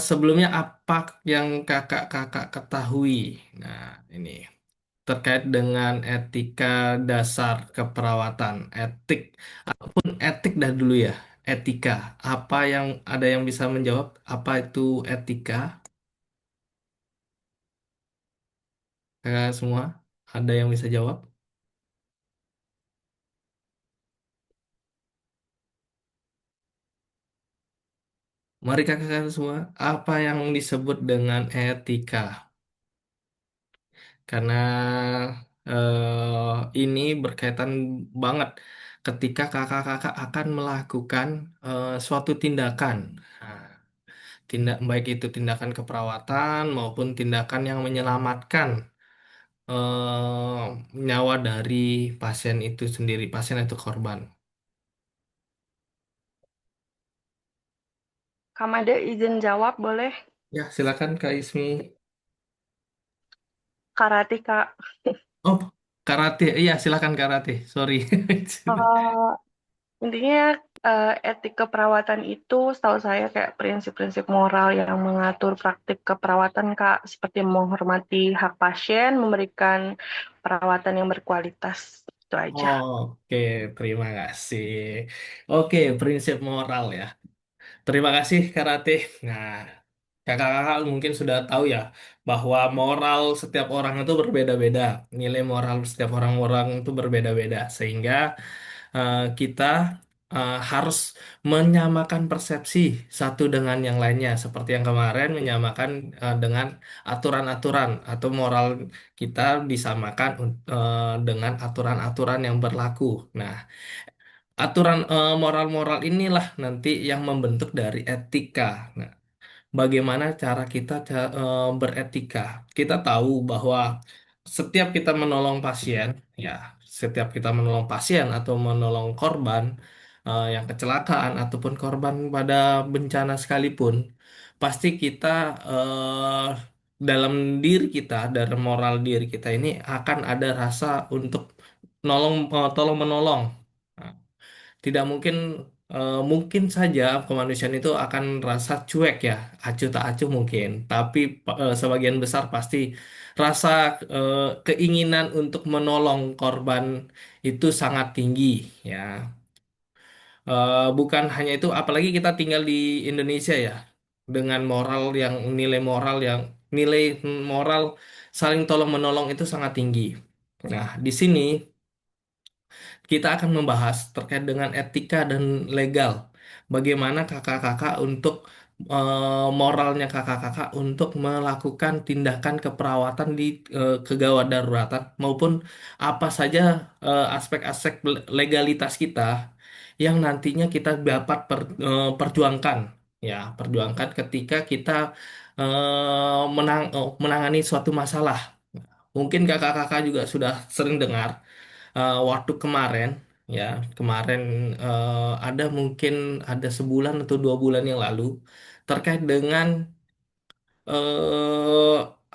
Sebelumnya apa yang kakak-kakak ketahui? Nah, ini terkait dengan etika dasar keperawatan, etik ataupun etik dah dulu ya, etika. Apa yang ada yang bisa menjawab? Apa itu etika? Kakak semua, ada yang bisa jawab? Mari kakak semua, apa yang disebut dengan etika? Karena ini berkaitan banget ketika kakak-kakak akan melakukan suatu tindakan. Nah, baik itu tindakan keperawatan maupun tindakan yang menyelamatkan nyawa dari pasien itu sendiri, pasien itu korban. Kamade izin jawab boleh? Ya, silakan Kak Ismi. Karate, Kak. Oh, karate. Iya, silakan karate. Sorry. Eh, Intinya etik keperawatan itu setahu saya kayak prinsip-prinsip moral yang mengatur praktik keperawatan, Kak, seperti menghormati hak pasien, memberikan perawatan yang berkualitas. Itu aja. Oke, terima kasih. Oke, prinsip moral ya. Terima kasih Karate. Nah, kakak-kakak mungkin sudah tahu ya bahwa moral setiap orang itu berbeda-beda. Nilai moral setiap orang-orang itu berbeda-beda. Sehingga kita harus menyamakan persepsi satu dengan yang lainnya. Seperti yang kemarin menyamakan dengan aturan-aturan atau moral kita disamakan dengan aturan-aturan yang berlaku. Nah, aturan moral-moral inilah nanti yang membentuk dari etika. Nah, bagaimana cara kita beretika? Kita tahu bahwa setiap kita menolong pasien, ya, setiap kita menolong pasien atau menolong korban yang kecelakaan ataupun korban pada bencana sekalipun, pasti kita dalam diri kita, dalam moral diri kita ini akan ada rasa untuk tolong menolong. Nah, tidak mungkin mungkin saja kemanusiaan itu akan rasa cuek ya, acuh tak acuh mungkin, tapi sebagian besar pasti rasa keinginan untuk menolong korban itu sangat tinggi ya. Bukan hanya itu, apalagi kita tinggal di Indonesia ya, dengan nilai moral saling tolong menolong itu sangat tinggi. Nah, di sini kita akan membahas terkait dengan etika dan legal. Bagaimana kakak-kakak untuk moralnya kakak-kakak untuk melakukan tindakan keperawatan di kegawat daruratan maupun apa saja aspek-aspek legalitas kita yang nantinya kita dapat perjuangkan, ya, perjuangkan ketika kita menangani suatu masalah. Mungkin kakak-kakak juga sudah sering dengar waktu kemarin, ya, kemarin ada mungkin ada sebulan atau 2 bulan yang lalu terkait dengan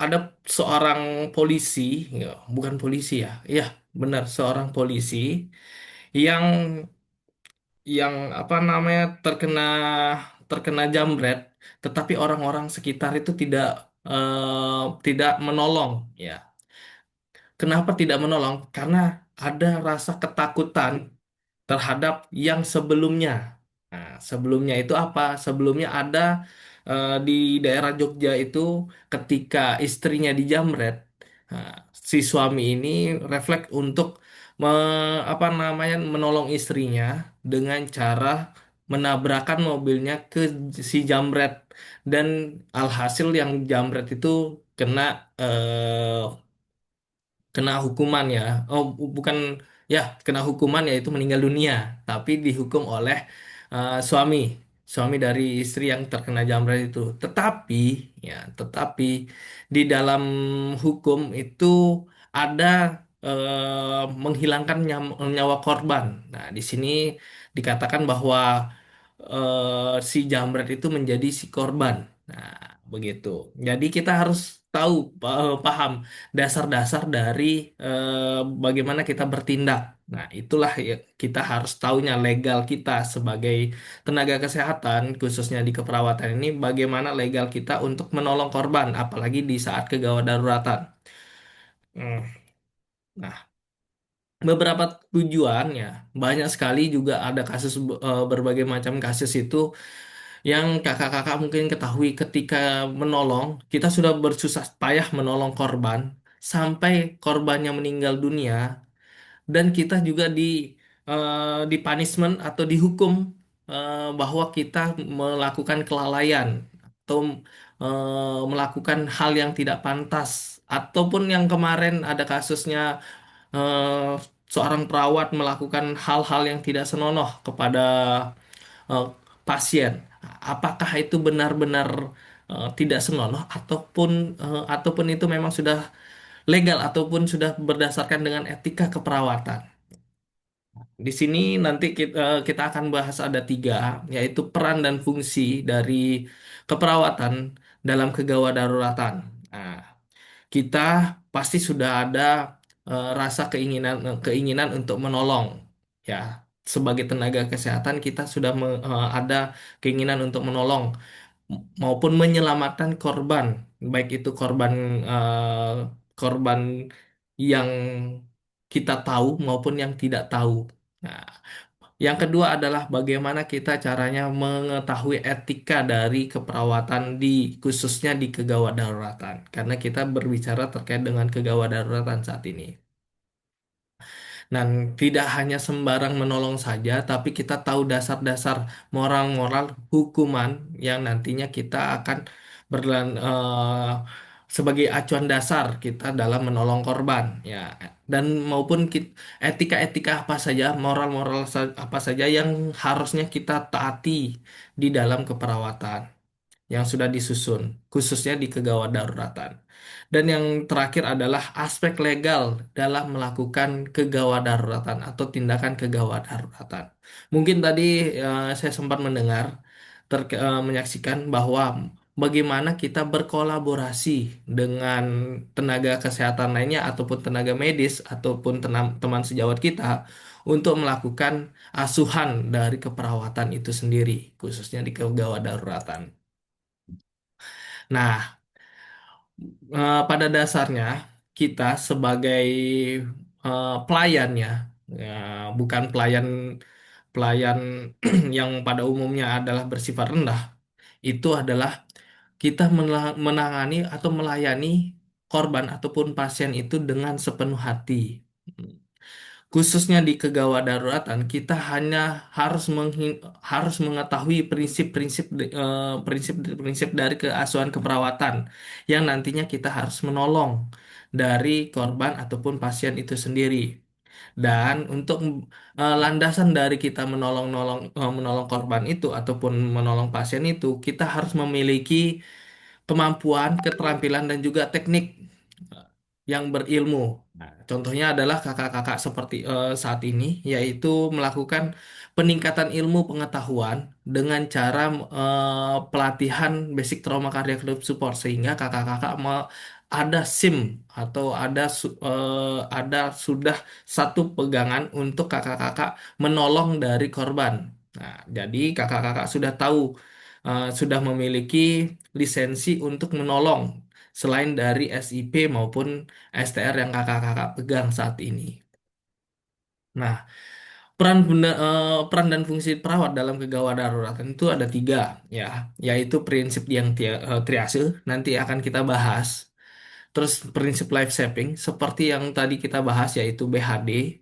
ada seorang polisi, ya, bukan polisi ya, ya benar seorang polisi yang apa namanya terkena jambret, tetapi orang-orang sekitar itu tidak menolong, ya. Kenapa tidak menolong? Karena ada rasa ketakutan terhadap yang sebelumnya. Nah, sebelumnya itu apa? Sebelumnya ada di daerah Jogja itu ketika istrinya dijamret, nah, si suami ini refleks untuk apa namanya menolong istrinya dengan cara menabrakan mobilnya ke si jamret dan alhasil yang jamret itu kena eh, kena hukuman ya. Oh, bukan, ya, kena hukuman yaitu meninggal dunia, tapi dihukum oleh suami, suami dari istri yang terkena jamret itu. Tetapi, ya, tetapi di dalam hukum itu ada menghilangkan nyawa korban. Nah, di sini dikatakan bahwa si jamret itu menjadi si korban. Nah, begitu. Jadi kita harus tahu, paham dasar-dasar dari bagaimana kita bertindak. Nah, itulah ya, kita harus tahunya legal kita sebagai tenaga kesehatan, khususnya di keperawatan ini, bagaimana legal kita untuk menolong korban, apalagi di saat kegawat daruratan. Hmm. Nah, beberapa tujuannya banyak sekali, juga ada kasus, berbagai macam kasus itu yang kakak-kakak mungkin ketahui. Ketika menolong, kita sudah bersusah payah menolong korban sampai korbannya meninggal dunia, dan kita juga di punishment atau dihukum, bahwa kita melakukan kelalaian atau melakukan hal yang tidak pantas, ataupun yang kemarin ada kasusnya, eh, seorang perawat melakukan hal-hal yang tidak senonoh kepada eh, pasien. Apakah itu benar-benar tidak senonoh, ataupun itu memang sudah legal, ataupun sudah berdasarkan dengan etika keperawatan. Di sini nanti kita akan bahas ada tiga, yaitu peran dan fungsi dari keperawatan dalam kegawat daruratan. Nah, kita pasti sudah ada rasa keinginan untuk menolong, ya. Sebagai tenaga kesehatan, kita sudah ada keinginan untuk menolong maupun menyelamatkan korban, baik itu korban yang kita tahu maupun yang tidak tahu. Nah, yang kedua adalah bagaimana kita caranya mengetahui etika dari keperawatan, khususnya di kegawat daruratan, karena kita berbicara terkait dengan kegawat daruratan saat ini. Dan tidak hanya sembarang menolong saja, tapi kita tahu dasar-dasar moral-moral hukuman yang nantinya kita akan sebagai acuan dasar kita dalam menolong korban, ya. Dan maupun etika-etika apa saja, moral-moral apa saja yang harusnya kita taati di dalam keperawatan yang sudah disusun, khususnya di kegawat daruratan. Dan yang terakhir adalah aspek legal dalam melakukan kegawat daruratan atau tindakan kegawat daruratan. Mungkin tadi saya sempat mendengar, menyaksikan bahwa bagaimana kita berkolaborasi dengan tenaga kesehatan lainnya, ataupun tenaga medis, ataupun teman sejawat kita, untuk melakukan asuhan dari keperawatan itu sendiri, khususnya di kegawat daruratan. Nah, pada dasarnya kita sebagai pelayannya, ya, bukan pelayan pelayan yang pada umumnya adalah bersifat rendah, itu adalah kita menangani atau melayani korban ataupun pasien itu dengan sepenuh hati. Khususnya di kegawat daruratan, kita hanya harus mengetahui prinsip-prinsip dari keasuhan keperawatan yang nantinya kita harus menolong dari korban ataupun pasien itu sendiri. Dan untuk landasan dari kita menolong korban itu ataupun menolong pasien itu, kita harus memiliki kemampuan, keterampilan, dan juga teknik yang berilmu. Nah, contohnya adalah kakak-kakak seperti saat ini, yaitu melakukan peningkatan ilmu pengetahuan dengan cara pelatihan basic trauma cardiac rhythm support, sehingga kakak-kakak ada SIM atau ada sudah satu pegangan untuk kakak-kakak menolong dari korban. Nah, jadi kakak-kakak sudah tahu, sudah memiliki lisensi untuk menolong, selain dari SIP maupun STR yang kakak-kakak pegang saat ini. Nah, peran dan fungsi perawat dalam kegawat daruratan itu ada tiga, ya, yaitu prinsip yang triase, nanti akan kita bahas. Terus prinsip life saving seperti yang tadi kita bahas, yaitu BHD,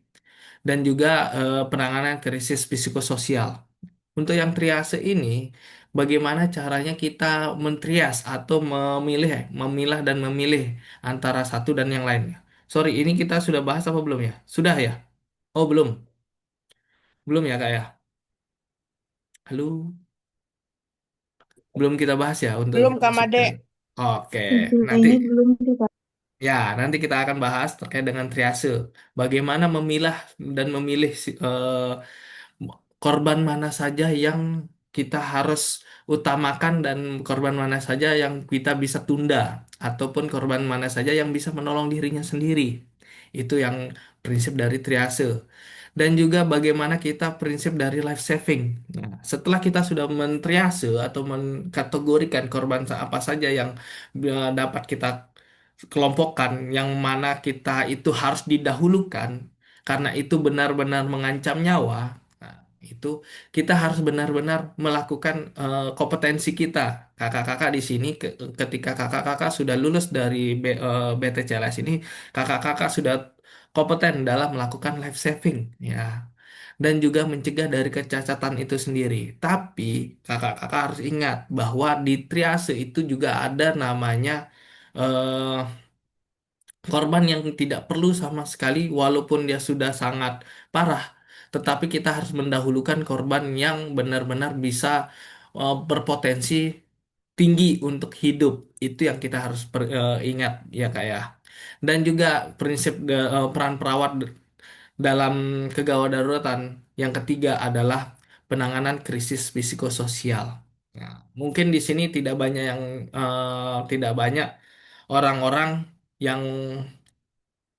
dan juga penanganan krisis psikososial. Untuk yang triase ini, bagaimana caranya kita mentrias atau memilah dan memilih antara satu dan yang lainnya. Sorry, ini kita sudah bahas apa belum ya? Sudah ya? Oh, belum. Belum ya, Kak ya? Halo? Belum kita bahas ya untuk Belum Kak informasi Made. triase. Oke, nanti Kayaknya belum sih Kak. ya, nanti kita akan bahas terkait dengan triase. Bagaimana memilah dan memilih korban mana saja yang kita harus utamakan dan korban mana saja yang kita bisa tunda ataupun korban mana saja yang bisa menolong dirinya sendiri. Itu yang prinsip dari triase. Dan juga bagaimana kita prinsip dari life saving. Nah, setelah kita sudah mentriase atau mengkategorikan korban apa saja yang dapat kita kelompokkan, yang mana kita itu harus didahulukan karena itu benar-benar mengancam nyawa. Nah, itu kita harus benar-benar melakukan kompetensi kita. Kakak-kakak di sini ketika kakak-kakak sudah lulus dari BTCLS ini, kakak-kakak sudah kompeten dalam melakukan life saving ya. Dan juga mencegah dari kecacatan itu sendiri. Tapi kakak-kakak harus ingat bahwa di triase itu juga ada namanya eh, korban yang tidak perlu sama sekali walaupun dia sudah sangat parah, tetapi kita harus mendahulukan korban yang benar-benar bisa berpotensi tinggi untuk hidup. Itu yang kita harus ingat ya Kak ya. Dan juga prinsip peran perawat dalam kegawat daruratan yang ketiga adalah penanganan krisis psikososial. Nah, mungkin di sini tidak banyak orang-orang yang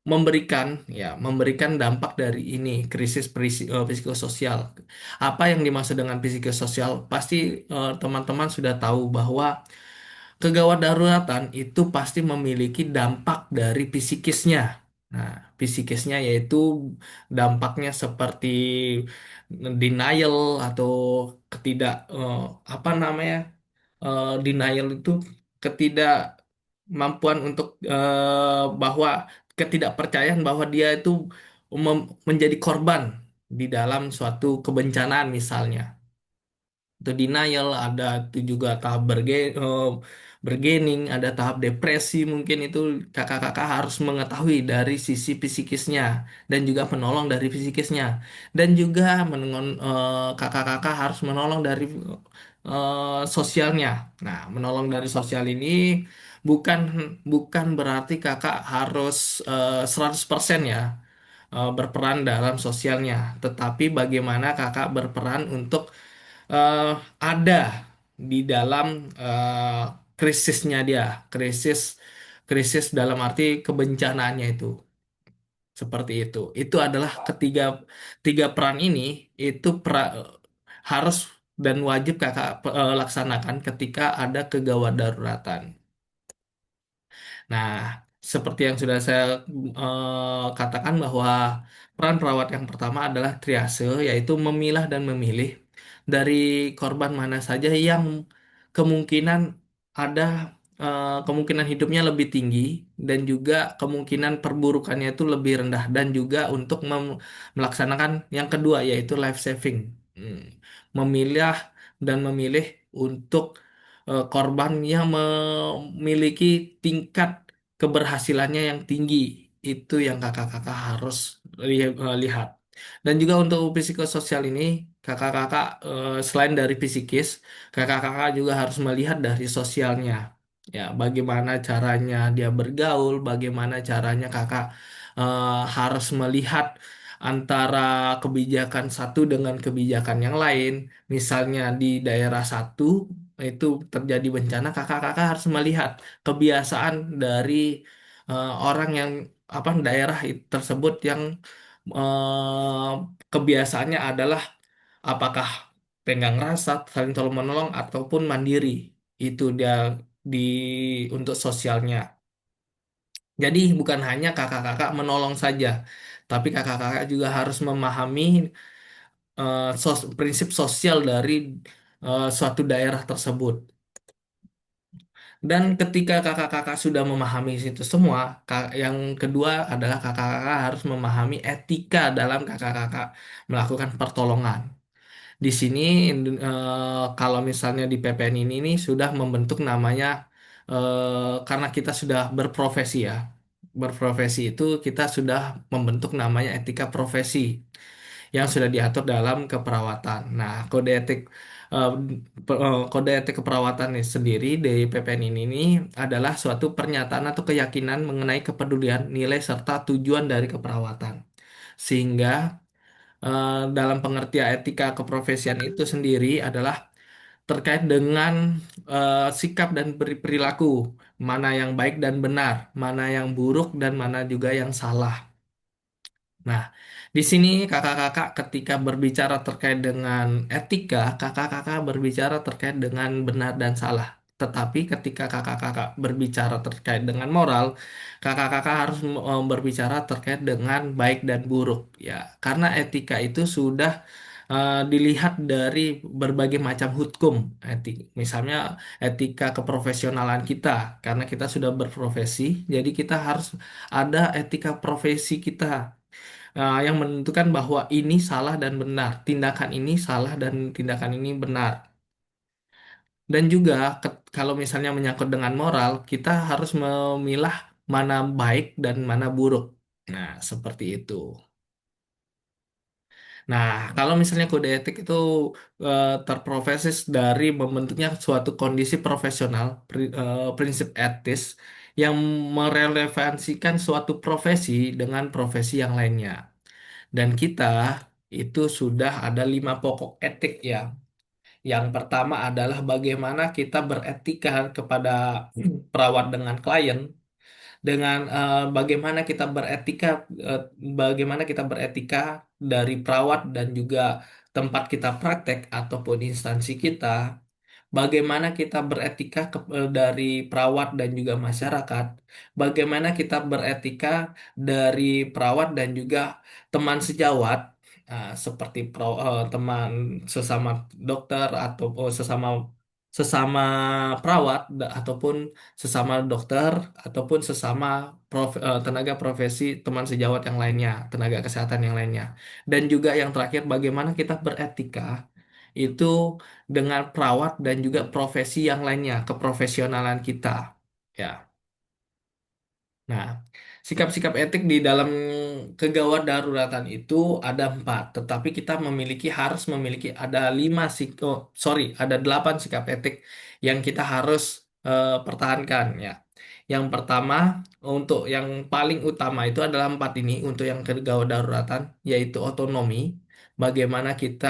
memberikan dampak dari ini krisis psikososial. Apa yang dimaksud dengan psikososial? Pasti teman-teman sudah tahu bahwa kegawat daruratan itu pasti memiliki dampak dari psikisnya. Nah, psikisnya yaitu dampaknya seperti denial atau ketidak apa namanya denial itu ketidakmampuan untuk bahwa ketidakpercayaan bahwa dia itu menjadi korban di dalam suatu kebencanaan misalnya itu denial, ada itu juga tahap bergening, ada tahap depresi mungkin itu kakak-kakak harus mengetahui dari sisi psikisnya dan juga menolong dari psikisnya dan juga kakak-kakak harus menolong dari sosialnya. Nah, menolong dari sosial ini bukan bukan berarti kakak harus 100% ya berperan dalam sosialnya, tetapi bagaimana kakak berperan untuk eh, ada di dalam krisisnya dia, krisis krisis dalam arti kebencanaannya itu seperti itu. Itu adalah ketiga tiga peran ini itu harus dan wajib kakak laksanakan ketika ada kegawat daruratan. Nah, seperti yang sudah saya katakan bahwa peran perawat yang pertama adalah triase, yaitu memilah dan memilih dari korban mana saja yang kemungkinan ada kemungkinan hidupnya lebih tinggi dan juga kemungkinan perburukannya itu lebih rendah dan juga untuk melaksanakan yang kedua yaitu life saving. Hmm. Memilah dan memilih untuk korban yang memiliki tingkat keberhasilannya yang tinggi. Itu yang kakak-kakak harus lihat. Dan juga untuk psikososial ini, kakak-kakak selain dari psikis, kakak-kakak juga harus melihat dari sosialnya. Ya, bagaimana caranya dia bergaul, bagaimana caranya kakak harus melihat antara kebijakan satu dengan kebijakan yang lain. Misalnya di daerah satu itu terjadi bencana, kakak-kakak harus melihat kebiasaan dari orang yang apa daerah tersebut yang kebiasaannya adalah apakah tenggang rasa, saling tolong menolong ataupun mandiri. Itu dia di untuk sosialnya. Jadi bukan hanya kakak-kakak menolong saja, tapi kakak-kakak juga harus memahami prinsip sosial dari suatu daerah tersebut. Dan ketika kakak-kakak sudah memahami itu semua, yang kedua adalah kakak-kakak harus memahami etika dalam kakak-kakak melakukan pertolongan. Di sini kalau misalnya di PPN ini sudah membentuk namanya karena kita sudah berprofesi ya. Berprofesi itu kita sudah membentuk namanya etika profesi yang sudah diatur dalam keperawatan. Nah, eh, kode etik keperawatan ini sendiri dari PPN ini adalah suatu pernyataan atau keyakinan mengenai kepedulian, nilai serta tujuan dari keperawatan. Sehingga dalam pengertian etika keprofesian itu sendiri adalah terkait dengan sikap dan perilaku, mana yang baik dan benar, mana yang buruk dan mana juga yang salah. Nah, di sini kakak-kakak ketika berbicara terkait dengan etika, kakak-kakak berbicara terkait dengan benar dan salah. Tetapi ketika kakak-kakak berbicara terkait dengan moral, kakak-kakak harus berbicara terkait dengan baik dan buruk. Ya, karena etika itu sudah dilihat dari berbagai macam hukum etik. Misalnya etika keprofesionalan kita, karena kita sudah berprofesi, jadi kita harus ada etika profesi kita yang menentukan bahwa ini salah dan benar, tindakan ini salah dan tindakan ini benar. Dan juga kalau misalnya menyangkut dengan moral, kita harus memilah mana baik dan mana buruk. Nah, seperti itu. Nah, kalau misalnya kode etik itu terproses dari membentuknya suatu kondisi profesional, prinsip etis yang merelevansikan suatu profesi dengan profesi yang lainnya. Dan kita itu sudah ada 5 pokok etik ya. Yang pertama adalah bagaimana kita beretika kepada perawat dengan klien, dengan bagaimana kita beretika, eh, bagaimana kita beretika dari perawat dan juga tempat kita praktek ataupun instansi kita. Bagaimana kita beretika dari perawat dan juga masyarakat, bagaimana kita beretika dari perawat dan juga teman sejawat, seperti teman sesama dokter atau sesama sesama perawat ataupun sesama dokter ataupun sesama tenaga profesi teman sejawat yang lainnya, tenaga kesehatan yang lainnya. Dan juga yang terakhir, bagaimana kita beretika itu dengan perawat dan juga profesi yang lainnya, keprofesionalan kita. Ya. Nah, sikap-sikap etik di dalam kegawat daruratan itu ada 4, tetapi kita harus memiliki ada 8 sikap etik yang kita harus pertahankan ya. Yang pertama, untuk yang paling utama itu adalah 4 ini untuk yang kegawat daruratan, yaitu otonomi. Bagaimana kita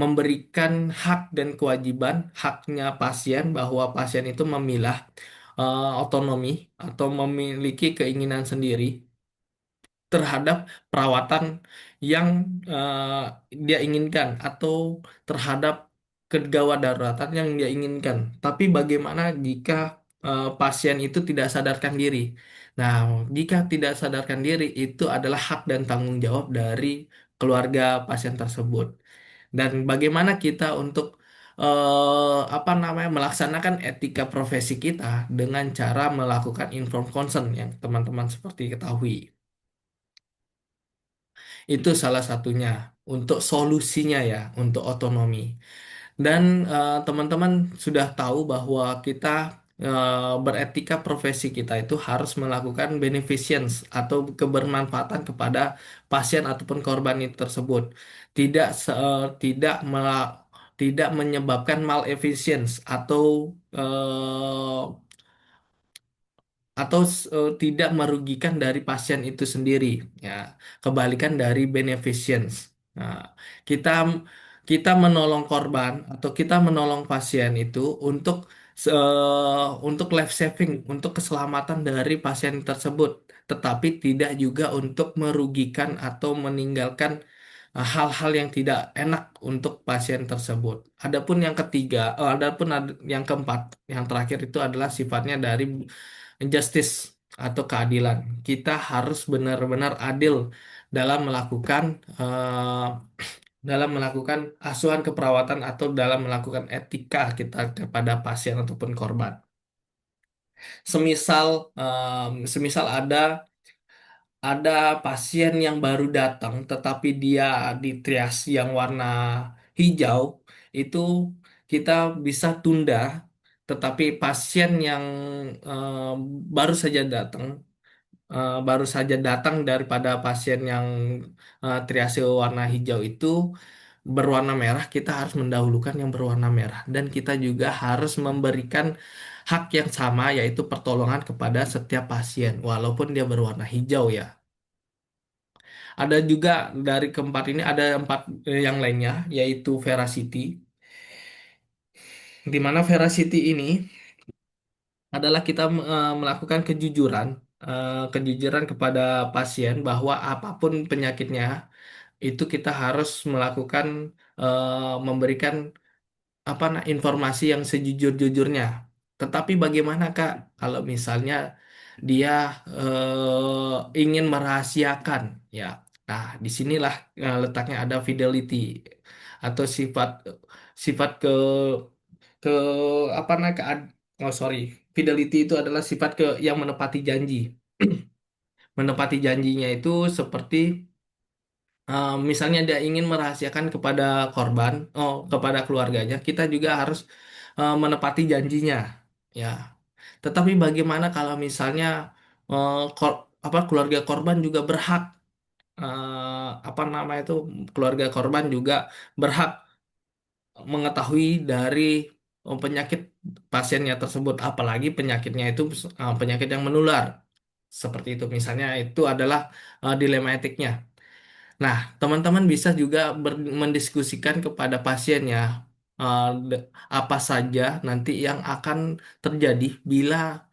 memberikan hak dan kewajiban haknya pasien bahwa pasien itu memilah otonomi atau memiliki keinginan sendiri terhadap perawatan yang dia inginkan atau terhadap kegawat daruratan yang dia inginkan. Tapi bagaimana jika pasien itu tidak sadarkan diri? Nah, jika tidak sadarkan diri itu adalah hak dan tanggung jawab dari keluarga pasien tersebut. Dan bagaimana kita untuk apa namanya melaksanakan etika profesi kita dengan cara melakukan informed consent yang teman-teman seperti ketahui. Itu salah satunya untuk solusinya ya, untuk otonomi. Dan teman-teman sudah tahu bahwa kita beretika profesi kita itu harus melakukan beneficence atau kebermanfaatan kepada pasien ataupun korban itu tersebut. Tidak tidak menyebabkan malefisiensi tidak merugikan dari pasien itu sendiri ya, kebalikan dari beneficence. Nah, kita kita menolong korban atau kita menolong pasien itu untuk life saving, untuk keselamatan dari pasien tersebut, tetapi tidak juga untuk merugikan atau meninggalkan hal-hal yang tidak enak untuk pasien tersebut. Yang keempat, yang terakhir itu adalah sifatnya dari justice atau keadilan. Kita harus benar-benar adil dalam melakukan eh, dalam melakukan asuhan keperawatan atau dalam melakukan etika kita kepada pasien ataupun korban. Semisal ada pasien yang baru datang, tetapi dia di triage yang warna hijau, itu kita bisa tunda. Tetapi pasien yang eh, baru saja datang, daripada pasien yang triase warna hijau itu berwarna merah, kita harus mendahulukan yang berwarna merah. Dan kita juga harus memberikan hak yang sama, yaitu pertolongan kepada setiap pasien, walaupun dia berwarna hijau ya. Ada juga dari keempat ini ada 4 yang lainnya, yaitu veracity. di mana veracity ini adalah kita melakukan kejujuran kepada pasien bahwa apapun penyakitnya itu kita harus melakukan memberikan informasi yang sejujur-jujurnya. Tetapi bagaimana Kak kalau misalnya dia ingin merahasiakan ya. Nah, disinilah letaknya ada fidelity atau sifat sifat ke oh sorry, fidelity itu adalah sifat yang menepati janji. Menepati janjinya itu seperti misalnya dia ingin merahasiakan kepada korban, kepada keluarganya, kita juga harus menepati janjinya, ya. Tetapi bagaimana kalau misalnya keluarga korban juga berhak, itu keluarga korban juga berhak mengetahui dari penyakit pasiennya tersebut, apalagi penyakitnya itu penyakit yang menular, seperti itu. Misalnya itu adalah dilema etiknya. Nah, teman-teman bisa juga mendiskusikan kepada pasiennya apa saja nanti yang akan terjadi bila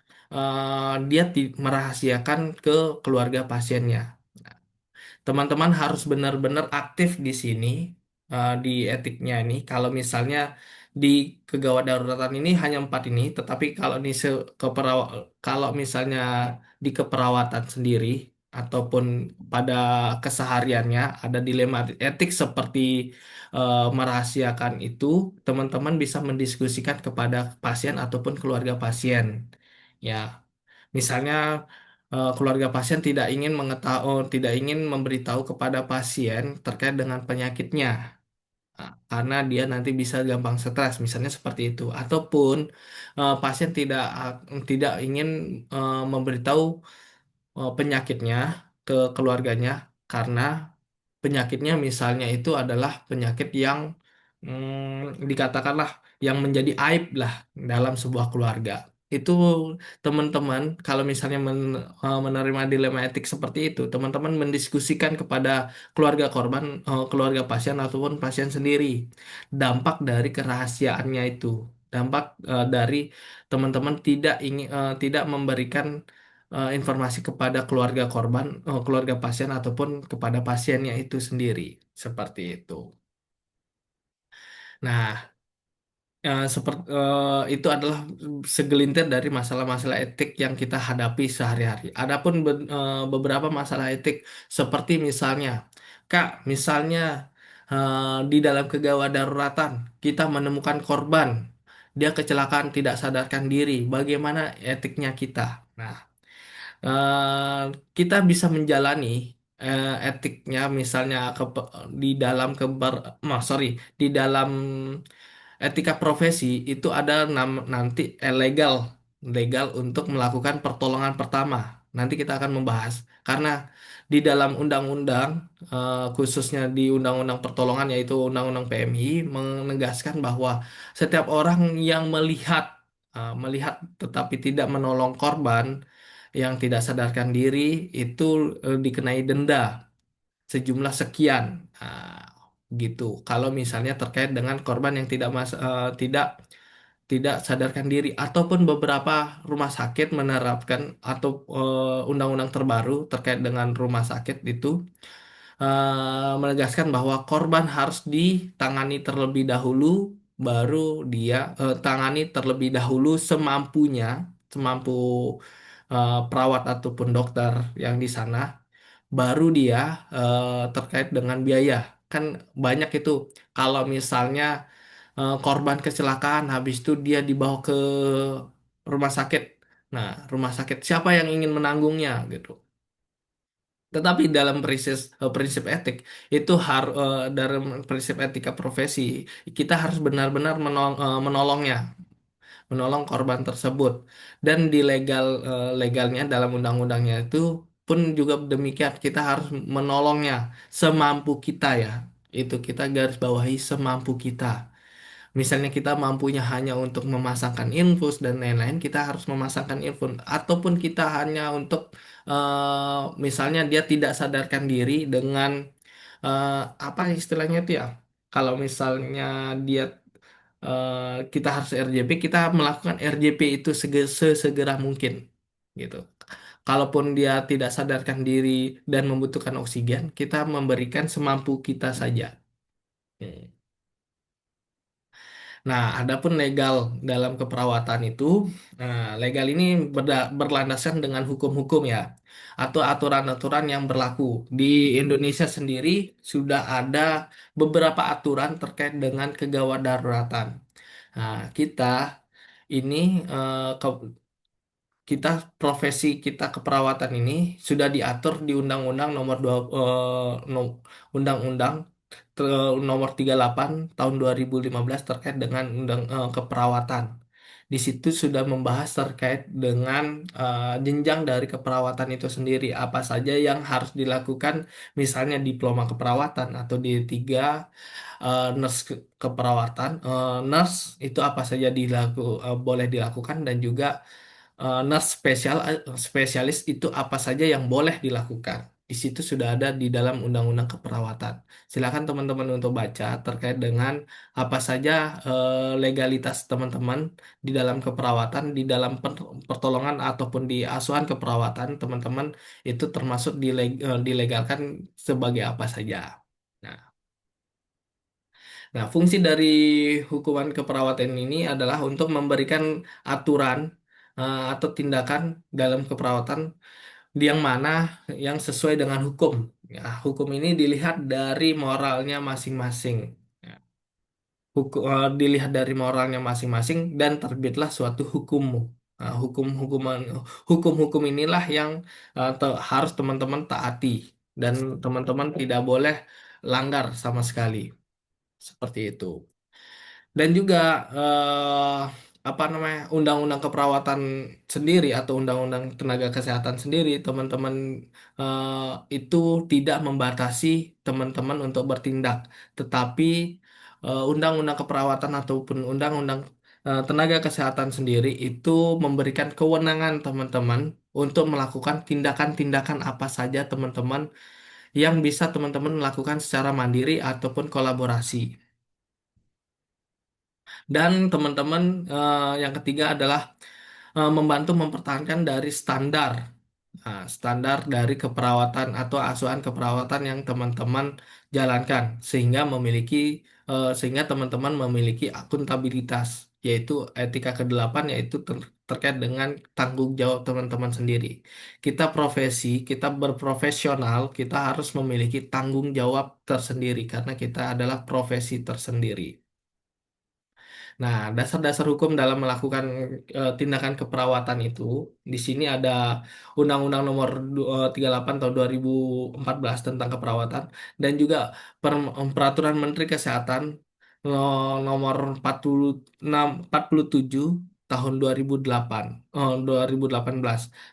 dia merahasiakan ke keluarga pasiennya. Teman-teman harus benar-benar aktif di sini, di etiknya ini. Kalau misalnya di kegawat daruratan ini hanya empat ini, tetapi kalau misalnya di keperawatan sendiri ataupun pada kesehariannya ada dilema etik seperti merahasiakan itu, teman-teman bisa mendiskusikan kepada pasien ataupun keluarga pasien. Ya, misalnya keluarga pasien tidak ingin memberitahu kepada pasien terkait dengan penyakitnya, karena dia nanti bisa gampang stres, misalnya seperti itu. Ataupun pasien tidak ingin memberitahu penyakitnya ke keluarganya karena penyakitnya misalnya itu adalah penyakit yang dikatakanlah yang menjadi aib lah dalam sebuah keluarga. Itu teman-teman kalau misalnya menerima dilema etik seperti itu, teman-teman mendiskusikan kepada keluarga korban, keluarga pasien ataupun pasien sendiri dampak dari kerahasiaannya itu, dampak dari teman-teman tidak memberikan informasi kepada keluarga korban, keluarga pasien ataupun kepada pasiennya itu sendiri. Seperti itu. Nah, itu adalah segelintir dari masalah-masalah etik yang kita hadapi sehari-hari. Adapun beberapa masalah etik seperti misalnya, Kak, misalnya di dalam kegawat daruratan kita menemukan korban, dia kecelakaan tidak sadarkan diri. Bagaimana etiknya kita? Nah, eh, kita bisa menjalani etiknya misalnya di dalam di dalam etika profesi itu ada nanti legal legal untuk melakukan pertolongan pertama. Nanti kita akan membahas karena di dalam undang-undang khususnya di undang-undang pertolongan yaitu undang-undang PMI menegaskan bahwa setiap orang yang melihat tetapi tidak menolong korban yang tidak sadarkan diri itu dikenai denda sejumlah sekian. Gitu. Kalau misalnya terkait dengan korban yang tidak tidak sadarkan diri ataupun beberapa rumah sakit menerapkan atau undang-undang terbaru terkait dengan rumah sakit itu menegaskan bahwa korban harus ditangani terlebih dahulu, baru dia tangani terlebih dahulu semampu perawat ataupun dokter yang di sana, baru dia terkait dengan biaya. Kan banyak itu kalau misalnya korban kecelakaan habis itu dia dibawa ke rumah sakit. Nah, rumah sakit siapa yang ingin menanggungnya gitu. Tetapi dalam prinsip etik itu dalam prinsip etika profesi kita harus benar-benar menolongnya, menolong korban tersebut. Dan di legalnya dalam undang-undangnya itu pun juga demikian, kita harus menolongnya semampu kita ya. Itu kita garis bawahi semampu kita. Misalnya kita mampunya hanya untuk memasangkan infus dan lain-lain, kita harus memasangkan infus. Ataupun kita hanya untuk misalnya dia tidak sadarkan diri dengan apa istilahnya itu ya. Kalau misalnya dia kita harus RJP, kita melakukan RJP itu sesegera mungkin gitu. Kalaupun dia tidak sadarkan diri dan membutuhkan oksigen, kita memberikan semampu kita saja. Hmm. Nah, adapun legal dalam keperawatan itu, nah, legal ini berlandaskan dengan hukum-hukum ya, atau aturan-aturan yang berlaku. Di Indonesia sendiri sudah ada beberapa aturan terkait dengan kegawat daruratan. Nah, kita ini kita profesi kita keperawatan ini sudah diatur di Undang-Undang nomor 2 Undang-Undang nomor 38 tahun 2015 terkait dengan keperawatan. Di situ sudah membahas terkait dengan jenjang dari keperawatan itu sendiri, apa saja yang harus dilakukan, misalnya diploma keperawatan atau D3, nurse keperawatan, nurse itu apa saja boleh dilakukan, dan juga nurse spesialis itu apa saja yang boleh dilakukan. Di situ sudah ada di dalam Undang-Undang Keperawatan. Silakan teman-teman untuk baca terkait dengan apa saja legalitas teman-teman di dalam keperawatan, di dalam pertolongan ataupun di asuhan keperawatan teman-teman itu termasuk dilegalkan sebagai apa saja. Nah, nah, fungsi dari hukuman keperawatan ini adalah untuk memberikan aturan atau tindakan dalam keperawatan yang mana yang sesuai dengan hukum. Ya, hukum ini dilihat dari moralnya masing-masing. Ya, dilihat dari moralnya masing-masing dan terbitlah suatu hukum. Nah, hukum-hukum inilah yang harus teman-teman taati dan teman-teman tidak boleh langgar sama sekali. Seperti itu. Dan juga apa namanya, undang-undang keperawatan sendiri atau undang-undang tenaga kesehatan sendiri, teman-teman, itu tidak membatasi teman-teman untuk bertindak, tetapi undang-undang keperawatan ataupun undang-undang tenaga kesehatan sendiri itu memberikan kewenangan teman-teman untuk melakukan tindakan-tindakan apa saja teman-teman yang bisa teman-teman lakukan secara mandiri ataupun kolaborasi. Dan teman-teman, yang ketiga adalah membantu mempertahankan dari standar. Nah, standar dari keperawatan atau asuhan keperawatan yang teman-teman jalankan sehingga teman-teman memiliki akuntabilitas, yaitu etika kedelapan, yaitu terkait dengan tanggung jawab teman-teman sendiri. Kita berprofesional, kita harus memiliki tanggung jawab tersendiri karena kita adalah profesi tersendiri. Nah, dasar-dasar hukum dalam melakukan tindakan keperawatan itu, di sini ada Undang-Undang Nomor 38 Tahun 2014 tentang keperawatan, dan juga Peraturan Menteri Kesehatan Nomor 47 Tahun 2018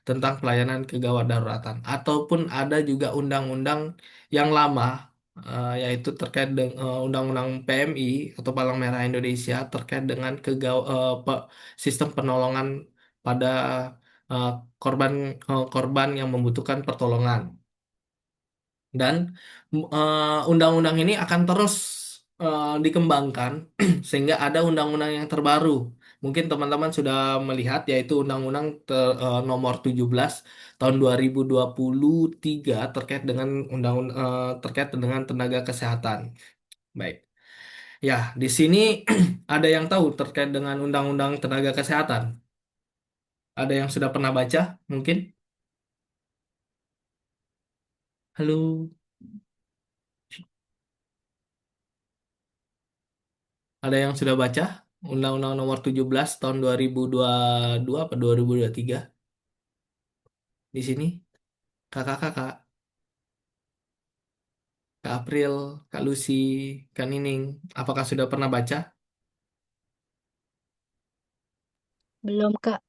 tentang pelayanan kegawat daruratan, ataupun ada juga undang-undang yang lama, yaitu terkait dengan Undang-Undang PMI atau Palang Merah Indonesia terkait dengan sistem penolongan pada eh, korban korban yang membutuhkan pertolongan. Dan undang-undang ini akan terus dikembangkan sehingga ada undang-undang yang terbaru. Mungkin teman-teman sudah melihat, yaitu Undang-Undang Nomor 17 Tahun 2023 terkait dengan terkait dengan tenaga kesehatan. Baik. Ya, di sini ada yang tahu terkait dengan Undang-Undang Tenaga Kesehatan? Ada yang sudah pernah baca? Mungkin? Halo, ada yang sudah baca Undang-Undang Nomor 17 Tahun 2022 apa 2023 di sini? Kakak-kakak, Kak April, Kak Lucy, Kak Nining, apakah sudah pernah baca? Belum, Kak.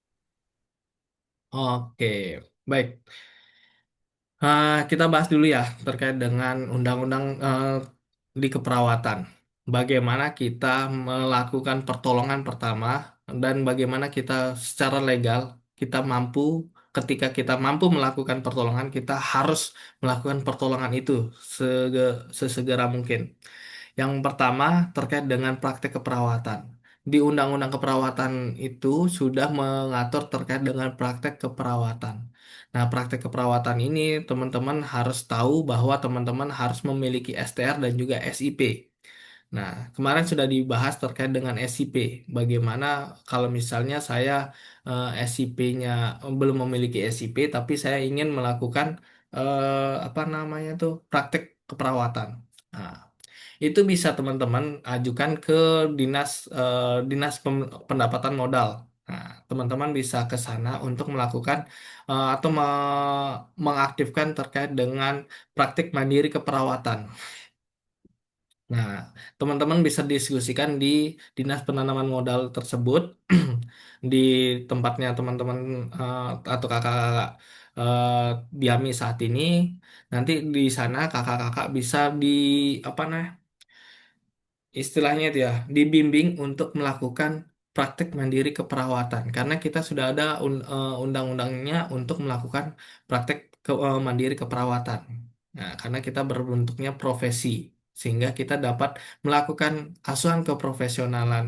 Oke, baik. Kita bahas dulu ya terkait dengan undang-undang di keperawatan. Bagaimana kita melakukan pertolongan pertama dan bagaimana kita secara legal kita mampu, ketika kita mampu melakukan pertolongan, kita harus melakukan pertolongan itu sesegera mungkin. Yang pertama terkait dengan praktek keperawatan. di Undang-Undang Keperawatan itu sudah mengatur terkait dengan praktek keperawatan. Nah, praktek keperawatan ini teman-teman harus tahu bahwa teman-teman harus memiliki STR dan juga SIP. Nah, kemarin sudah dibahas terkait dengan SIP. Bagaimana kalau misalnya saya SIP-nya belum memiliki SIP, tapi saya ingin melakukan apa namanya tuh praktek keperawatan. Nah, itu bisa teman-teman ajukan ke dinas pendapatan modal. Nah, teman-teman bisa ke sana untuk melakukan atau mengaktifkan terkait dengan praktik mandiri keperawatan. Nah, teman-teman bisa diskusikan di dinas penanaman modal tersebut di tempatnya teman-teman atau kakak-kakak eh, diami saat ini. Nanti di sana kakak-kakak bisa di apa namanya? Istilahnya itu ya, dibimbing untuk melakukan praktek mandiri keperawatan karena kita sudah ada undang-undangnya untuk melakukan praktek mandiri keperawatan. Nah, karena kita berbentuknya profesi sehingga kita dapat melakukan asuhan keprofesionalan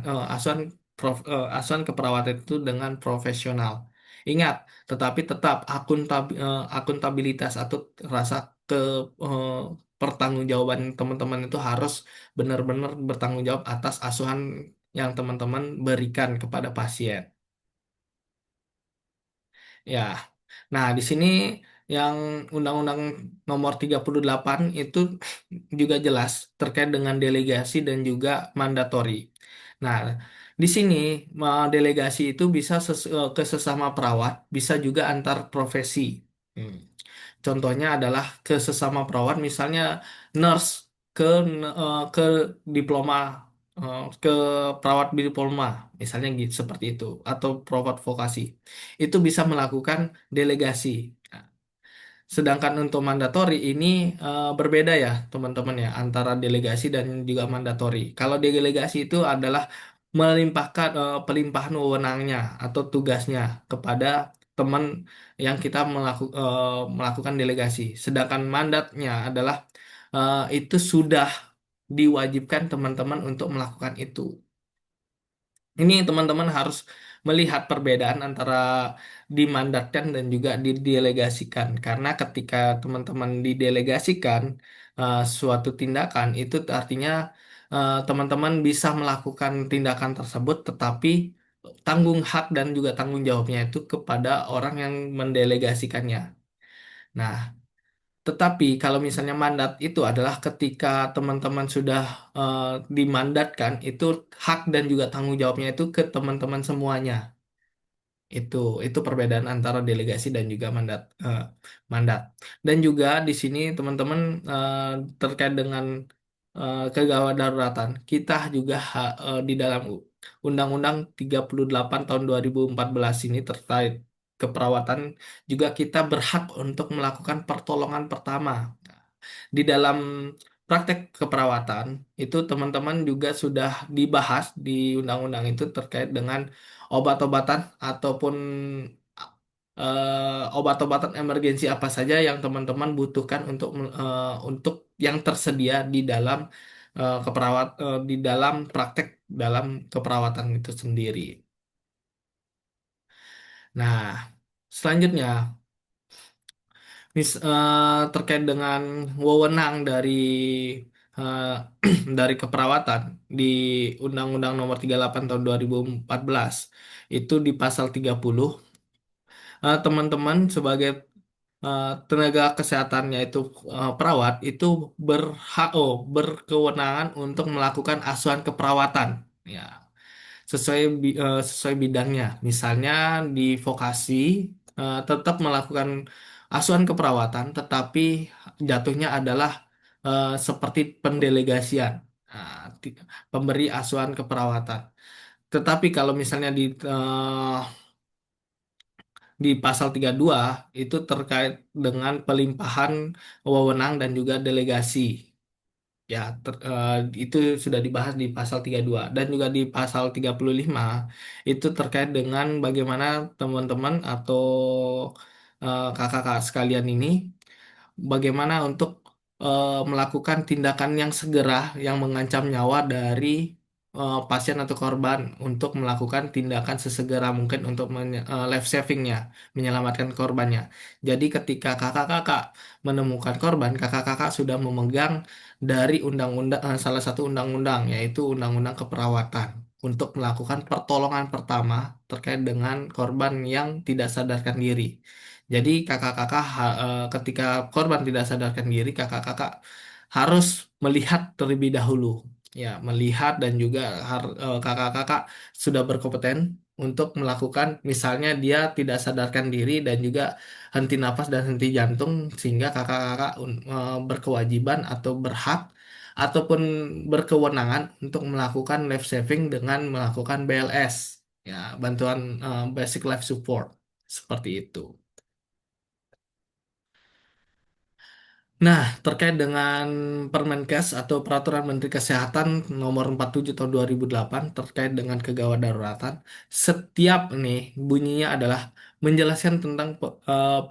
asuhan keperawatan itu dengan profesional. Ingat, tetapi tetap akuntabilitas atau rasa ke eh, pertanggungjawaban teman-teman itu harus benar-benar bertanggung jawab atas asuhan yang teman-teman berikan kepada pasien. Ya, nah di sini yang Undang-Undang Nomor 38 itu juga jelas terkait dengan delegasi dan juga mandatori. Nah, di sini delegasi itu bisa ke sesama perawat, bisa juga antar profesi. Hmm. Contohnya adalah ke sesama perawat, misalnya nurse ke diploma ke perawat diploma, misalnya gitu seperti itu, atau perawat vokasi. Itu bisa melakukan delegasi. Nah, sedangkan untuk mandatori ini berbeda ya teman-teman ya antara delegasi dan juga mandatori. Kalau delegasi itu adalah melimpahkan pelimpahan wewenangnya atau tugasnya kepada teman yang kita melakukan delegasi. Sedangkan mandatnya adalah itu sudah diwajibkan teman-teman untuk melakukan itu. Ini teman-teman harus melihat perbedaan antara dimandatkan dan juga didelegasikan. Karena ketika teman-teman didelegasikan suatu tindakan, itu artinya teman-teman bisa melakukan tindakan tersebut, tetapi tanggung hak dan juga tanggung jawabnya itu kepada orang yang mendelegasikannya. Nah, tetapi kalau misalnya mandat itu adalah ketika teman-teman sudah eh, dimandatkan, itu hak dan juga tanggung jawabnya itu ke teman-teman semuanya. Itu itu perbedaan antara delegasi dan juga mandat. Dan juga di sini teman-teman terkait dengan kegawat daruratan, kita juga di dalam Undang-Undang 38 tahun 2014 ini terkait keperawatan juga kita berhak untuk melakukan pertolongan pertama. Di dalam praktek keperawatan itu teman-teman juga sudah dibahas di undang-undang itu terkait dengan obat-obatan ataupun obat-obatan emergensi apa saja yang teman-teman butuhkan untuk yang tersedia di dalam di dalam praktek dalam keperawatan itu sendiri. Nah, selanjutnya terkait dengan wewenang dari eh, dari keperawatan di Undang-Undang Nomor 38 tahun 2014 itu di pasal 30 teman-teman sebagai tenaga kesehatannya itu perawat itu berkewenangan untuk melakukan asuhan keperawatan ya sesuai bidangnya. Misalnya di vokasi tetap melakukan asuhan keperawatan, tetapi jatuhnya adalah seperti pendelegasian, Nah, pemberi asuhan keperawatan. Tetapi kalau misalnya di pasal 32 itu terkait dengan pelimpahan wewenang dan juga delegasi. Ya, itu sudah dibahas di pasal 32 dan juga di pasal 35 itu terkait dengan bagaimana teman-teman atau kakak-kakak sekalian ini bagaimana untuk melakukan tindakan yang segera yang mengancam nyawa dari pasien atau korban untuk melakukan tindakan sesegera mungkin untuk life savingnya, menyelamatkan korbannya. Jadi ketika kakak-kakak menemukan korban, kakak-kakak sudah memegang dari undang-undang salah satu undang-undang yaitu undang-undang keperawatan untuk melakukan pertolongan pertama terkait dengan korban yang tidak sadarkan diri. Jadi kakak-kakak ketika korban tidak sadarkan diri, kakak-kakak harus melihat terlebih dahulu, ya melihat dan juga kakak-kakak sudah berkompeten untuk melakukan, misalnya dia tidak sadarkan diri dan juga henti nafas dan henti jantung, sehingga kakak-kakak berkewajiban atau berhak ataupun berkewenangan untuk melakukan life saving dengan melakukan BLS, ya bantuan basic life support seperti itu. Nah, terkait dengan Permenkes atau Peraturan Menteri Kesehatan Nomor 47 Tahun 2008 terkait dengan kegawat daruratan, setiap nih bunyinya adalah menjelaskan tentang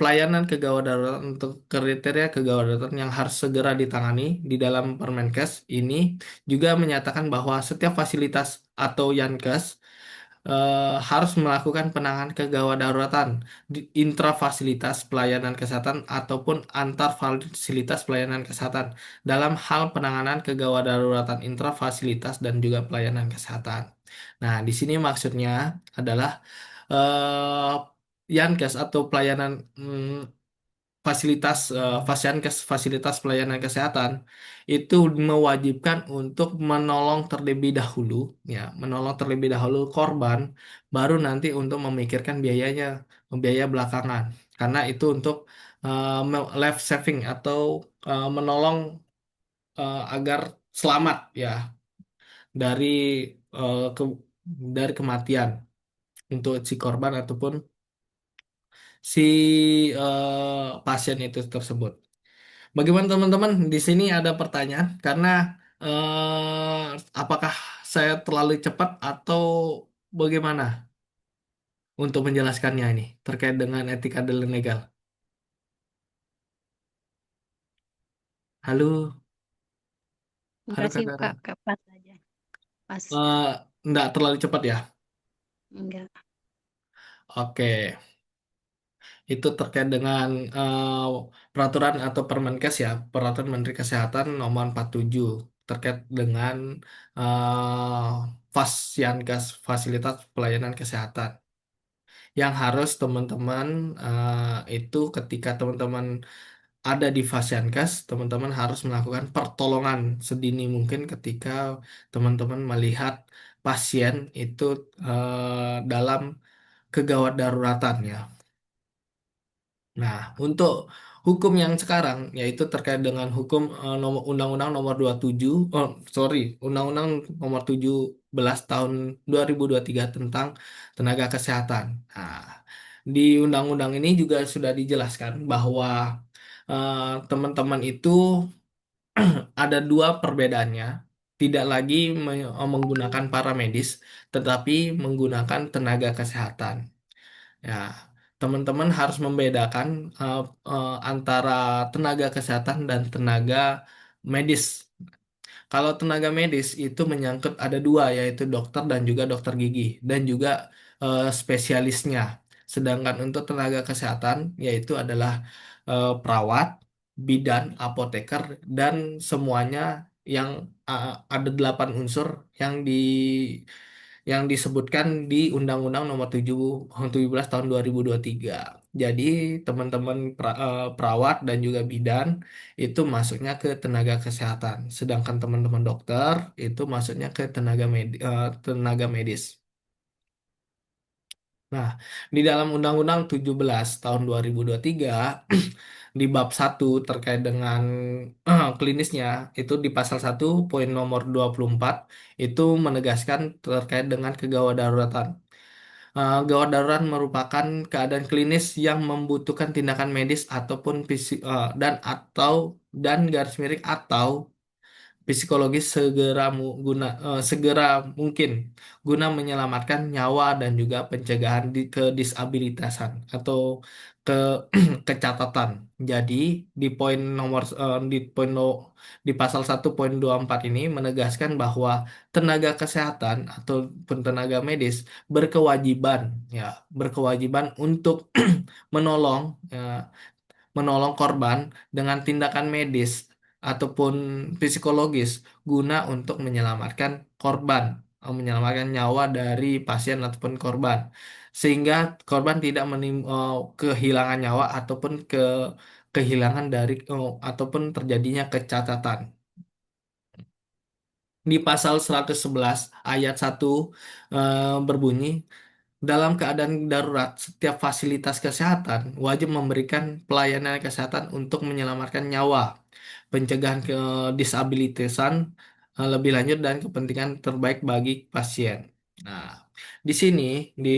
pelayanan kegawat darurat untuk kriteria kegawat daruratan yang harus segera ditangani di dalam Permenkes ini juga menyatakan bahwa setiap fasilitas atau Yankes harus melakukan penanganan kegawat daruratan di intrafasilitas pelayanan kesehatan ataupun antar fasilitas pelayanan kesehatan dalam hal penanganan kegawat daruratan intrafasilitas dan juga pelayanan kesehatan. Nah, di sini maksudnya adalah Yankes atau pelayanan fasilitas pelayanan kesehatan itu mewajibkan untuk menolong terlebih dahulu, ya menolong terlebih dahulu korban, baru nanti untuk memikirkan biayanya, biaya belakangan, karena itu untuk life saving atau menolong agar selamat, ya dari eh, ke, dari kematian untuk si korban ataupun si pasien itu tersebut. Bagaimana teman-teman? Di sini ada pertanyaan karena apakah saya terlalu cepat atau bagaimana untuk menjelaskannya ini terkait dengan etika dan legal? Halo, halo Enggak Kak sih Dara. Kak, kapan aja. Pas. Eh, Nggak terlalu cepat ya? Enggak. Oke, itu terkait dengan peraturan atau Permenkes ya, Peraturan Menteri Kesehatan Nomor 47 terkait dengan uh, Fasyankes, Fasilitas Pelayanan Kesehatan, yang harus teman-teman itu ketika teman-teman ada di Fasiankes, teman-teman harus melakukan pertolongan sedini mungkin ketika teman-teman melihat pasien itu dalam kegawat daruratan ya. Nah, untuk hukum yang sekarang yaitu terkait dengan hukum nomor Undang-Undang nomor 27, oh sorry, Undang-Undang nomor 17 tahun 2023 tentang tenaga kesehatan. Nah, di undang-undang ini juga sudah dijelaskan bahwa teman-teman itu ada dua perbedaannya. Tidak lagi menggunakan paramedis, tetapi menggunakan tenaga kesehatan. Ya, teman-teman harus membedakan antara tenaga kesehatan dan tenaga medis. Kalau tenaga medis itu menyangkut ada dua, yaitu dokter dan juga dokter gigi, dan juga spesialisnya. Sedangkan untuk tenaga kesehatan, yaitu adalah perawat, bidan, apoteker, dan semuanya yang ada 8 unsur yang yang disebutkan di Undang-Undang Nomor 17 Tahun 2023. Jadi teman-teman perawat dan juga bidan itu masuknya ke tenaga kesehatan, sedangkan teman-teman dokter itu masuknya ke tenaga medis. Nah, di dalam Undang-Undang 17 tahun 2023 di bab 1 terkait dengan klinisnya itu di pasal 1 poin nomor 24 itu menegaskan terkait dengan kegawat daruratan. Gawat darurat merupakan keadaan klinis yang membutuhkan tindakan medis ataupun dan garis miring atau psikologis segera mungkin guna menyelamatkan nyawa dan juga pencegahan kedisabilitasan atau ke kecatatan. Jadi di poin nomor di di pasal 1.24 ini menegaskan bahwa tenaga kesehatan ataupun tenaga medis berkewajiban ya berkewajiban untuk menolong ya, menolong korban dengan tindakan medis ataupun psikologis guna untuk menyelamatkan korban, menyelamatkan nyawa dari pasien ataupun korban, sehingga korban tidak kehilangan nyawa ataupun kehilangan dari ataupun terjadinya kecacatan. Di pasal 111 ayat 1 berbunyi, dalam keadaan darurat, setiap fasilitas kesehatan wajib memberikan pelayanan kesehatan untuk menyelamatkan nyawa, pencegahan disabilitasan lebih lanjut dan kepentingan terbaik bagi pasien. Nah, di sini di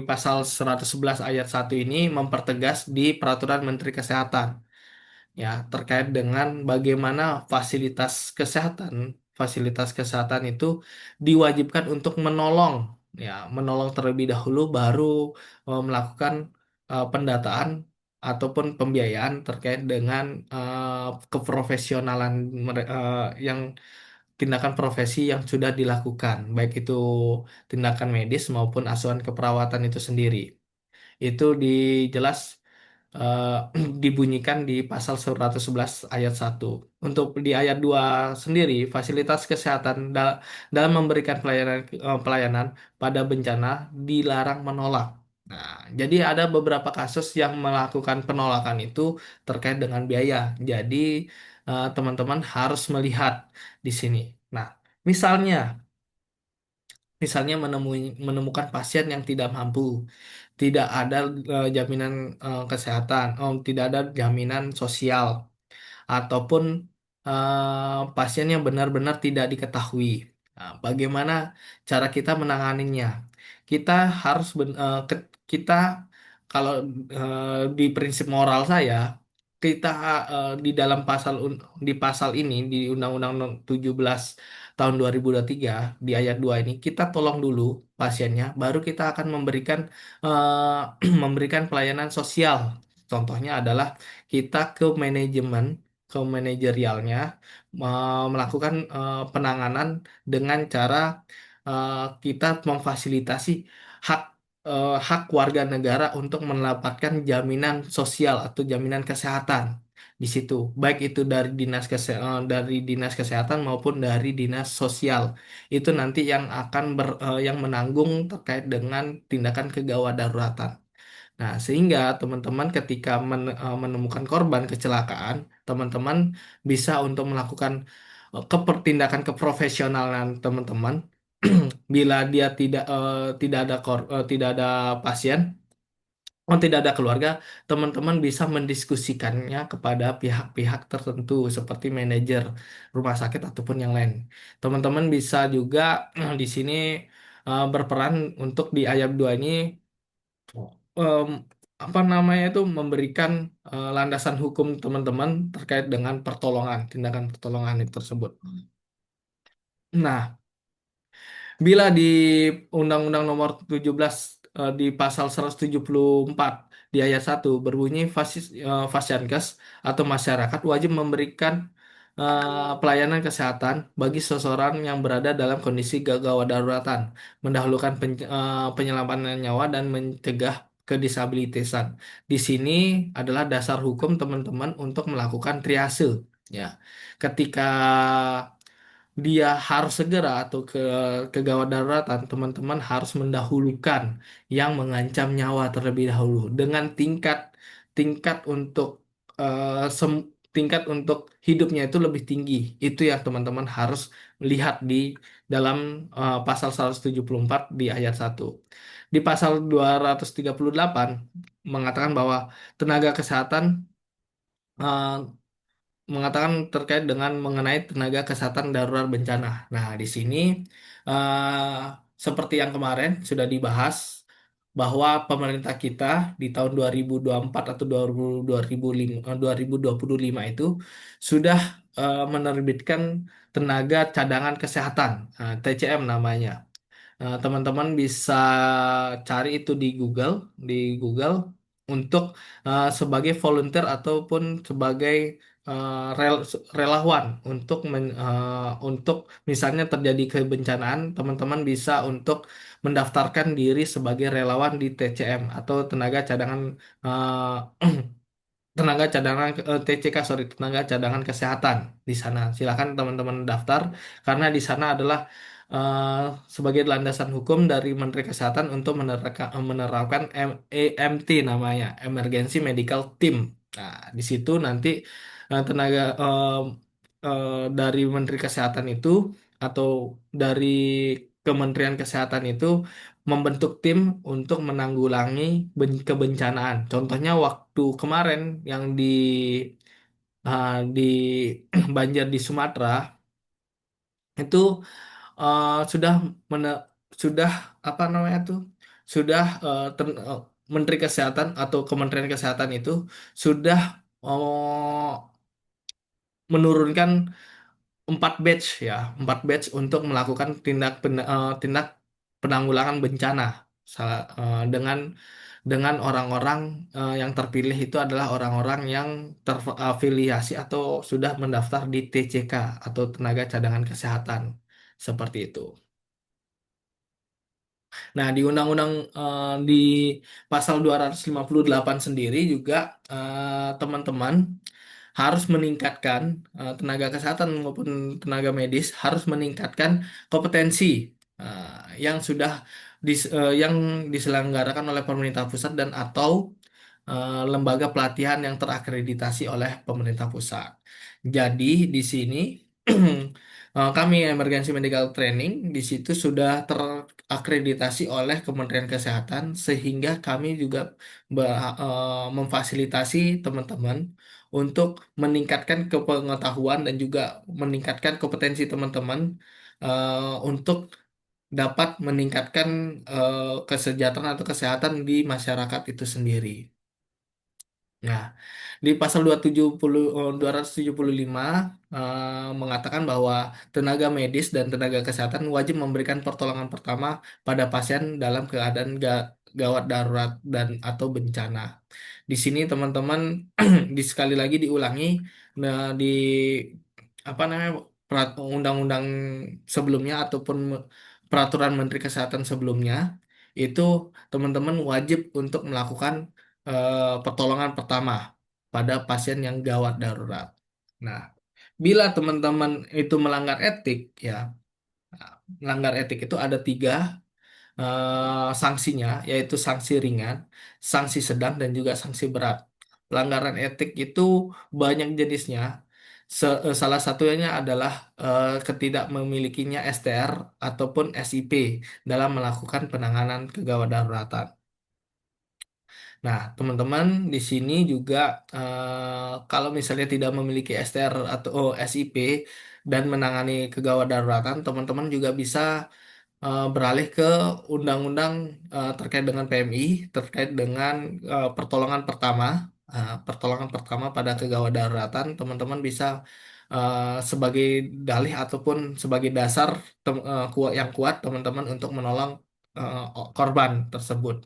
pasal 111 ayat 1 ini mempertegas di Peraturan Menteri Kesehatan ya terkait dengan bagaimana fasilitas kesehatan itu diwajibkan untuk menolong ya menolong terlebih dahulu baru melakukan pendataan ataupun pembiayaan terkait dengan keprofesionalan yang tindakan profesi yang sudah dilakukan baik itu tindakan medis maupun asuhan keperawatan itu sendiri itu dijelas eh, dibunyikan di pasal 111 ayat 1. Untuk di ayat 2 sendiri, fasilitas kesehatan dalam memberikan pelayanan pada bencana dilarang menolak. Nah, jadi ada beberapa kasus yang melakukan penolakan itu terkait dengan biaya. Jadi, teman-teman harus melihat di sini. Nah, misalnya menemukan pasien yang tidak mampu, tidak ada jaminan kesehatan, tidak ada jaminan sosial, ataupun pasien yang benar-benar tidak diketahui. Nah, bagaimana cara kita menanganinya? Kita harus kita kalau di prinsip moral saya, kita di dalam di pasal ini di Undang-Undang 17 tahun 2023 di ayat 2 ini kita tolong dulu pasiennya, baru kita akan memberikan memberikan pelayanan sosial. Contohnya adalah kita ke manajerialnya melakukan penanganan dengan cara kita memfasilitasi hak hak warga negara untuk mendapatkan jaminan sosial atau jaminan kesehatan di situ, baik itu dari dinas kesehatan maupun dari dinas sosial. Itu nanti yang akan yang menanggung terkait dengan tindakan kegawat daruratan. Nah, sehingga teman-teman ketika menemukan korban kecelakaan, teman-teman bisa untuk melakukan kepertindakan keprofesionalan teman-teman. Bila dia tidak ada pasien, tidak ada keluarga, teman-teman bisa mendiskusikannya kepada pihak-pihak tertentu seperti manajer rumah sakit ataupun yang lain. Teman-teman bisa juga di sini berperan untuk di ayat 2 ini em, apa namanya itu memberikan landasan hukum teman-teman terkait dengan tindakan pertolongan itu tersebut. Nah, bila di Undang-Undang Nomor 17 di pasal 174 di ayat 1 berbunyi Fasiankes atau masyarakat wajib memberikan pelayanan kesehatan bagi seseorang yang berada dalam kondisi gawat daruratan, mendahulukan penyelamatan nyawa dan mencegah kedisabilitasan. Di sini adalah dasar hukum teman-teman untuk melakukan triase. Ya, ketika dia harus segera atau kegawat daruratan, teman-teman harus mendahulukan yang mengancam nyawa terlebih dahulu dengan tingkat untuk tingkat untuk hidupnya itu lebih tinggi. Itu yang teman-teman harus lihat di dalam pasal 174 di ayat 1. Di pasal 238 mengatakan bahwa tenaga kesehatan eh, mengatakan terkait dengan mengenai tenaga kesehatan darurat bencana. Nah, di sini seperti yang kemarin sudah dibahas bahwa pemerintah kita di tahun 2024 atau 2025 itu sudah menerbitkan tenaga cadangan kesehatan, TCM namanya. Teman-teman bisa cari itu di Google untuk sebagai volunteer ataupun sebagai relawan untuk misalnya terjadi kebencanaan, teman-teman bisa untuk mendaftarkan diri sebagai relawan di TCM atau tenaga cadangan tenaga cadangan TCK, sorry, tenaga cadangan kesehatan di sana. Silakan teman-teman daftar karena di sana adalah eh, sebagai landasan hukum dari Menteri Kesehatan untuk menerapkan EMT namanya, Emergency Medical Team. Nah, di situ nanti tenaga dari Menteri Kesehatan itu atau dari Kementerian Kesehatan itu membentuk tim untuk menanggulangi kebencanaan. Contohnya waktu kemarin yang di banjir di Sumatera itu sudah sudah apa namanya tuh sudah Menteri Kesehatan atau Kementerian Kesehatan itu sudah menurunkan 4 batch ya, 4 batch untuk melakukan tindak penanggulangan bencana dengan orang-orang yang terpilih itu adalah orang-orang yang terafiliasi atau sudah mendaftar di TCK atau Tenaga Cadangan Kesehatan seperti itu. Nah, di Undang-Undang di pasal 258 sendiri juga teman-teman harus meningkatkan tenaga kesehatan maupun tenaga medis harus meningkatkan kompetensi yang sudah yang diselenggarakan oleh pemerintah pusat dan atau lembaga pelatihan yang terakreditasi oleh pemerintah pusat. Jadi di sini kami Emergency Medical Training di situ sudah terakreditasi oleh Kementerian Kesehatan sehingga kami juga memfasilitasi teman-teman untuk meningkatkan kepengetahuan dan juga meningkatkan kompetensi teman-teman untuk dapat meningkatkan kesejahteraan atau kesehatan di masyarakat itu sendiri. Nah, di pasal 275 mengatakan bahwa tenaga medis dan tenaga kesehatan wajib memberikan pertolongan pertama pada pasien dalam keadaan gawat darurat dan atau bencana. Di sini teman-teman di sekali lagi diulangi nah, di apa namanya undang-undang sebelumnya ataupun peraturan Menteri Kesehatan sebelumnya itu teman-teman wajib untuk melakukan pertolongan pertama pada pasien yang gawat darurat. Nah, bila teman-teman itu melanggar etik, ya, melanggar etik itu ada 3 sanksinya, yaitu sanksi ringan, sanksi sedang, dan juga sanksi berat. Pelanggaran etik itu banyak jenisnya. Salah satunya adalah ketidak memilikinya STR ataupun SIP dalam melakukan penanganan kegawat daruratan. Nah, teman-teman di sini juga kalau misalnya tidak memiliki STR atau SIP dan menangani kegawat daruratan, teman-teman juga bisa beralih ke undang-undang terkait dengan PMI, terkait dengan pertolongan pertama. Pertolongan pertama pada kegawat daruratan, teman-teman bisa sebagai dalih ataupun sebagai dasar yang kuat teman-teman untuk menolong korban tersebut.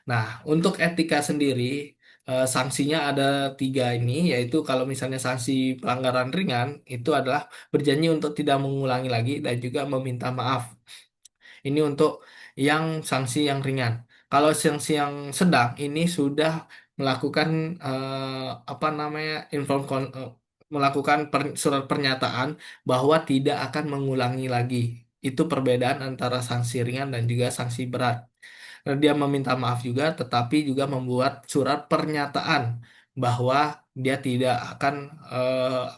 Nah, untuk etika sendiri, sanksinya ada 3 ini, yaitu kalau misalnya sanksi pelanggaran ringan, itu adalah berjanji untuk tidak mengulangi lagi dan juga meminta maaf. Ini untuk yang sanksi yang ringan. Kalau sanksi yang sedang, ini sudah melakukan apa namanya melakukan surat pernyataan bahwa tidak akan mengulangi lagi. Itu perbedaan antara sanksi ringan dan juga sanksi berat. Dia meminta maaf juga, tetapi juga membuat surat pernyataan bahwa dia tidak akan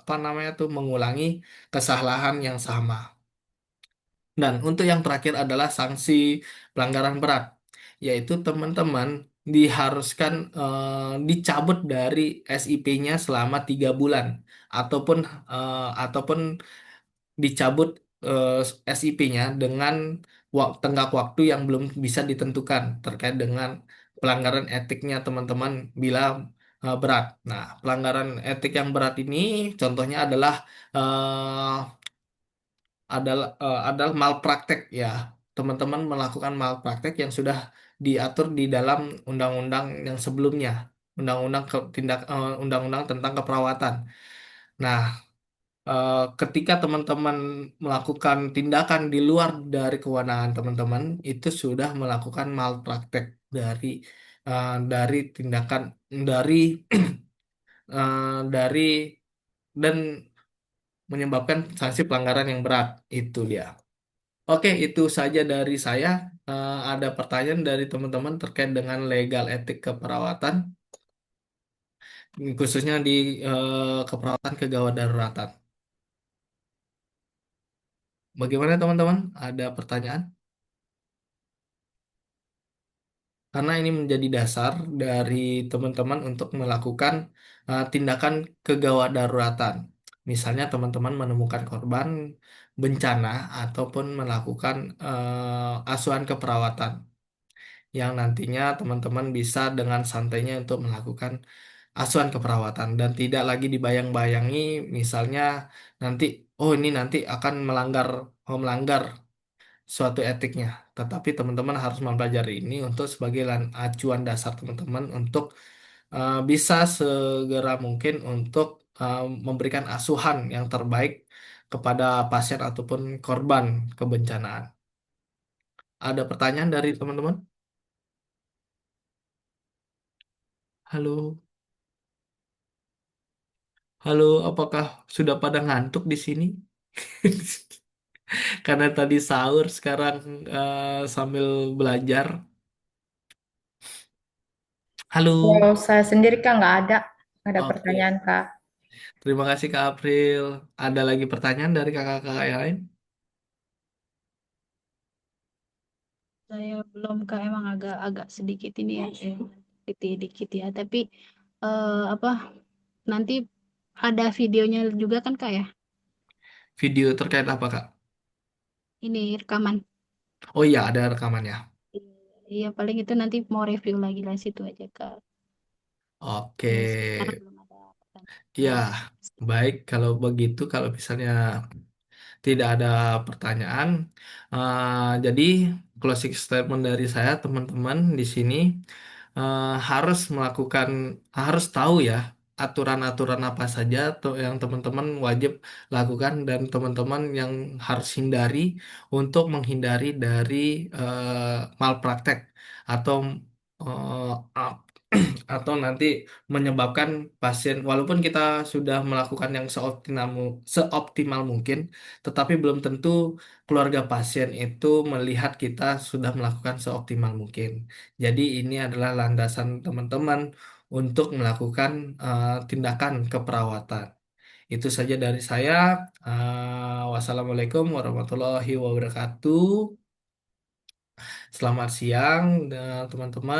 apa namanya tuh mengulangi kesalahan yang sama. Dan untuk yang terakhir adalah sanksi pelanggaran berat, yaitu teman-teman diharuskan dicabut dari SIP-nya selama 3 bulan, ataupun ataupun dicabut SIP-nya dengan tenggat waktu yang belum bisa ditentukan terkait dengan pelanggaran etiknya teman-teman bila berat. Nah, pelanggaran etik yang berat ini contohnya adalah adalah malpraktek ya. Teman-teman melakukan malpraktek yang sudah diatur di dalam undang-undang yang sebelumnya, undang-undang tentang keperawatan. Nah, ketika teman-teman melakukan tindakan di luar dari kewenangan teman-teman, itu sudah melakukan malpraktek dari tindakan dari dari dan menyebabkan sanksi pelanggaran yang berat. Itu dia. Oke, itu saja dari saya. Ada pertanyaan dari teman-teman terkait dengan legal etik keperawatan, khususnya di keperawatan kegawat daruratan. Bagaimana teman-teman? Ada pertanyaan? Karena ini menjadi dasar dari teman-teman untuk melakukan tindakan kegawat daruratan. Misalnya teman-teman menemukan korban bencana ataupun melakukan asuhan keperawatan, yang nantinya teman-teman bisa dengan santainya untuk melakukan asuhan keperawatan dan tidak lagi dibayang-bayangi misalnya nanti oh ini nanti akan melanggar suatu etiknya. Tetapi teman-teman harus mempelajari ini untuk sebagai acuan dasar teman-teman untuk bisa segera mungkin untuk memberikan asuhan yang terbaik kepada pasien ataupun korban kebencanaan. Ada pertanyaan dari teman-teman? Halo, halo, apakah sudah pada ngantuk di sini? Karena tadi sahur, sekarang sambil belajar. Halo, Kalau saya sendiri Kak nggak ada oke. pertanyaan Kak. Terima kasih Kak April. Ada lagi pertanyaan dari kakak-kakak yang lain? Saya belum Kak, emang agak-agak sedikit ini ya, dikit-dikit ya. Tapi apa nanti ada videonya juga kan Kak ya? Video terkait apa Kak? Ini rekaman. Oh iya, ada rekamannya. Iya paling itu nanti mau review lagi lah situ aja Kak. Oke, Sekarang belum ada ya pertanyaan. baik kalau begitu. Kalau misalnya tidak ada pertanyaan, jadi closing statement dari saya teman-teman di sini harus harus tahu ya aturan-aturan apa saja tuh yang teman-teman wajib lakukan dan teman-teman yang harus hindari untuk menghindari dari malpraktek atau eh, atau nanti menyebabkan pasien walaupun kita sudah melakukan yang seoptimal mungkin tetapi belum tentu keluarga pasien itu melihat kita sudah melakukan seoptimal mungkin. Jadi ini adalah landasan teman-teman untuk melakukan tindakan keperawatan. Itu saja dari saya. Wassalamualaikum warahmatullahi wabarakatuh. Selamat siang teman-teman.